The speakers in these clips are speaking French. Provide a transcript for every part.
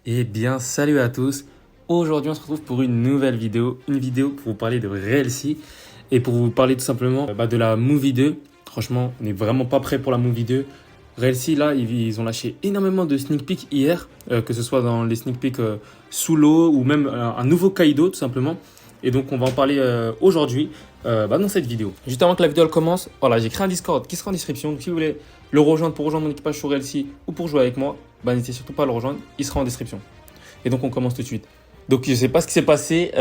Eh bien, salut à tous. Aujourd'hui, on se retrouve pour une nouvelle vidéo. Une vidéo pour vous parler de Realcy et pour vous parler tout simplement de la Movie 2. Franchement, on n'est vraiment pas prêt pour la Movie 2. Realcy, là, ils ont lâché énormément de sneak peeks hier, que ce soit dans les sneak peeks sous l'eau ou même un nouveau Kaido, tout simplement. Et donc, on va en parler aujourd'hui dans cette vidéo. Juste avant que la vidéo elle commence, voilà, j'ai créé un Discord qui sera en description. Donc, si vous voulez le rejoindre pour rejoindre mon équipage sur Realcy ou pour jouer avec moi, n'hésitez surtout pas à le rejoindre, il sera en description. Et donc on commence tout de suite. Donc je ne sais pas ce qui s'est passé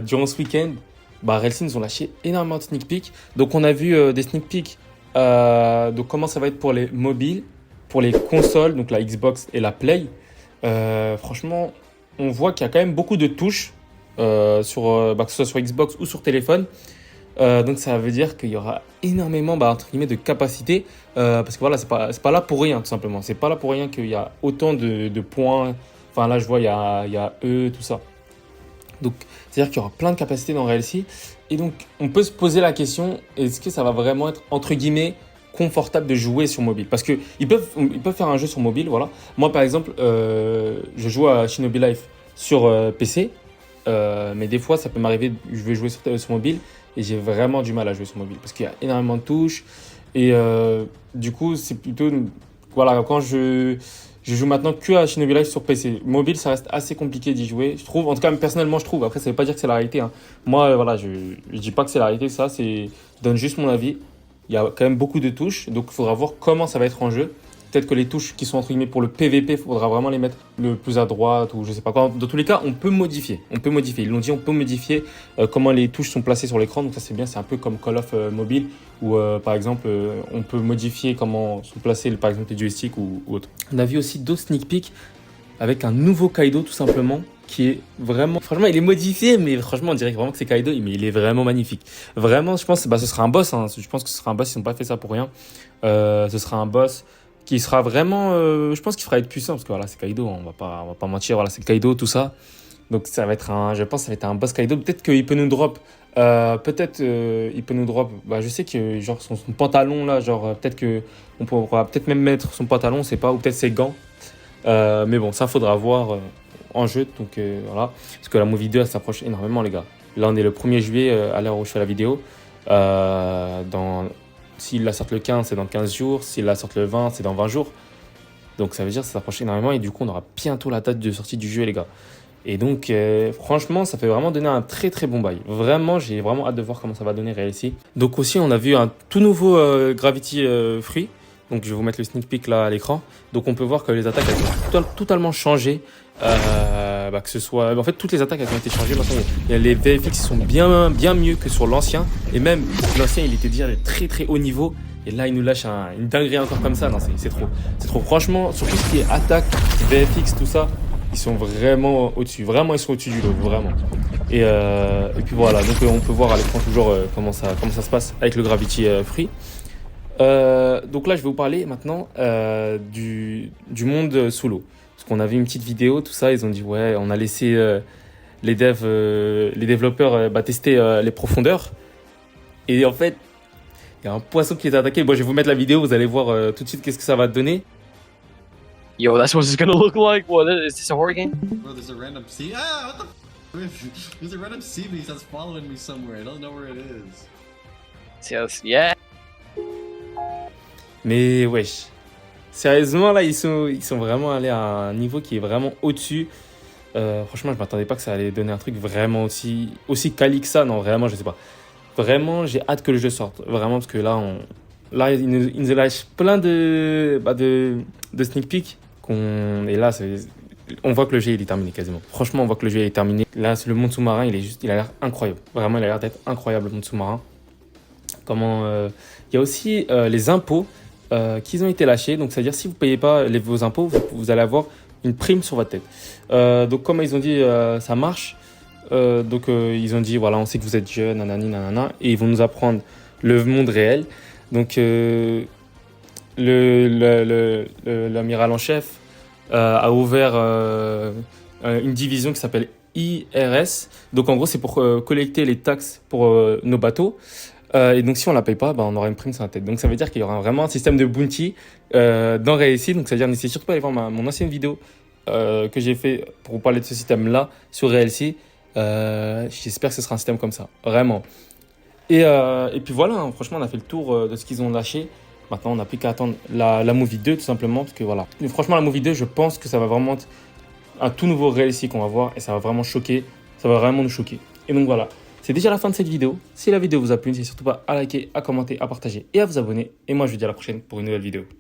durant ce week-end. Realcy nous ont lâché énormément de sneak peeks. Donc on a vu des sneak peeks de comment ça va être pour les mobiles, pour les consoles, donc la Xbox et la Play. Franchement, on voit qu'il y a quand même beaucoup de touches, que ce soit sur Xbox ou sur téléphone. Donc ça veut dire qu'il y aura énormément entre guillemets de capacité parce que voilà, c'est pas là pour rien, tout simplement. C'est pas là pour rien qu'il y a autant de points. Enfin là je vois il y a E, tout ça. Donc c'est à dire qu'il y aura plein de capacités dans Realcy. Et donc on peut se poser la question, est-ce que ça va vraiment être entre guillemets confortable de jouer sur mobile? Parce que ils peuvent faire un jeu sur mobile, voilà. Moi par exemple je joue à Shinobi Life sur PC. Mais des fois, ça peut m'arriver, je veux jouer sur mobile et j'ai vraiment du mal à jouer sur mobile parce qu'il y a énormément de touches. Et du coup, c'est plutôt. Voilà, quand je joue maintenant que à Shinobi Life sur PC. Mobile, ça reste assez compliqué d'y jouer, je trouve. En tout cas, personnellement, je trouve. Après, ça ne veut pas dire que c'est la réalité, hein. Moi, voilà, je ne dis pas que c'est la réalité, ça. Je donne juste mon avis. Il y a quand même beaucoup de touches, donc il faudra voir comment ça va être en jeu. Peut-être que les touches qui sont entre guillemets pour le PVP, il faudra vraiment les mettre le plus à droite ou je sais pas quoi. Dans tous les cas, on peut modifier. On peut modifier. Ils l'ont dit, on peut modifier comment les touches sont placées sur l'écran. Donc ça c'est bien, c'est un peu comme Call of Mobile où par exemple on peut modifier comment sont placés par exemple les joysticks ou autre. On a vu aussi d'autres sneak peeks avec un nouveau Kaido tout simplement qui est vraiment, franchement il est modifié mais franchement on dirait vraiment que c'est Kaido mais il est vraiment magnifique. Vraiment je pense que ce sera un boss, hein. Je pense que ce sera un boss, ils n'ont pas fait ça pour rien. Ce sera un boss qui sera vraiment, je pense qu'il fera être puissant parce que voilà c'est Kaido, on va pas mentir, voilà c'est Kaido tout ça. Donc ça va être je pense que ça va être un boss Kaido. Peut-être qu'il peut nous drop, il peut nous drop. Je sais que genre son pantalon là, genre peut-être que on pourra peut-être même mettre son pantalon, on sait pas, ou peut-être ses gants. Mais bon, ça faudra voir en jeu. Donc voilà, parce que la Movie 2 elle s'approche énormément les gars. Là on est le 1er juillet à l'heure où je fais la vidéo. S'ils la sortent le 15, c'est dans 15 jours. S'ils la sortent le 20, c'est dans 20 jours. Donc ça veut dire que ça s'approche énormément et du coup on aura bientôt la date de sortie du jeu les gars. Et donc franchement ça fait vraiment donner un très très bon bail. Vraiment j'ai vraiment hâte de voir comment ça va donner Realcy. Donc aussi on a vu un tout nouveau Gravity Fruit. Donc je vais vous mettre le sneak peek là à l'écran. Donc on peut voir que les attaques elles ont totalement changé. Que ce soit en fait toutes les attaques elles ont été changées. Maintenant il y a les VFX qui sont bien mieux que sur l'ancien. Et même l'ancien il était déjà de très très haut niveau. Et là il nous lâche une dinguerie encore comme ça. Non c'est trop. Franchement sur tout ce qui est attaque, VFX, tout ça, ils sont vraiment au-dessus. Vraiment ils sont au-dessus du lot, vraiment. Et puis voilà, donc on peut voir à l'écran toujours comment ça se passe avec le Gravity Free. Donc là je vais vous parler maintenant du monde sous l'eau. Parce qu'on avait une petite vidéo, tout ça, ils ont dit ouais, on a laissé les développeurs tester les profondeurs. Et en fait, il y a un poisson qui est attaqué. Bon, je vais vous mettre la vidéo, vous allez voir tout de suite qu'est-ce que ça va donner. Yo, that's what it's gonna look like. What is this, a horror game? Bro, there's a random sea. Ah, what the f? There's a random sea beast that's following me somewhere. I don't know where it is. Yes, yeah. Mais wesh, sérieusement là, ils sont vraiment allés à un niveau qui est vraiment au-dessus. Franchement, je m'attendais pas que ça allait donner un truc vraiment aussi quali que ça. Non, vraiment, je sais pas. Vraiment, j'ai hâte que le jeu sorte. Vraiment, parce que là ils nous lâchent plein de sneak peek. Et là, on voit que le jeu il est terminé quasiment. Franchement, on voit que le jeu il est terminé. Là, le monde sous-marin, il a l'air incroyable. Vraiment, il a l'air d'être incroyable, le monde sous-marin. Il y a aussi les impôts qui ont été lâchés. Donc, c'est-à-dire, si vous ne payez pas vos impôts, vous allez avoir une prime sur votre tête. Donc, comme ils ont dit, ça marche. Ils ont dit, voilà, on sait que vous êtes jeune, nanani, nanana, et ils vont nous apprendre le monde réel. Donc, l'amiral en chef a ouvert une division qui s'appelle IRS. Donc, en gros, c'est pour collecter les taxes pour nos bateaux. Et donc, si on ne la paye pas, on aura une prime sur la tête. Donc, ça veut dire qu'il y aura vraiment un système de bounty dans Realcy. Donc, ça veut dire, n'hésitez surtout pas à aller voir mon ancienne vidéo que j'ai fait pour vous parler de ce système-là sur RLC. J'espère que ce sera un système comme ça, vraiment. Et puis voilà, hein, franchement, on a fait le tour de ce qu'ils ont lâché. Maintenant, on n'a plus qu'à attendre la Movie 2, tout simplement, parce que voilà. Mais franchement, la Movie 2, je pense que ça va vraiment être un tout nouveau RLC qu'on va voir, et ça va vraiment choquer, ça va vraiment nous choquer. Et donc voilà, c'est déjà la fin de cette vidéo. Si la vidéo vous a plu, n'hésitez surtout pas à liker, à commenter, à partager et à vous abonner. Et moi, je vous dis à la prochaine pour une nouvelle vidéo.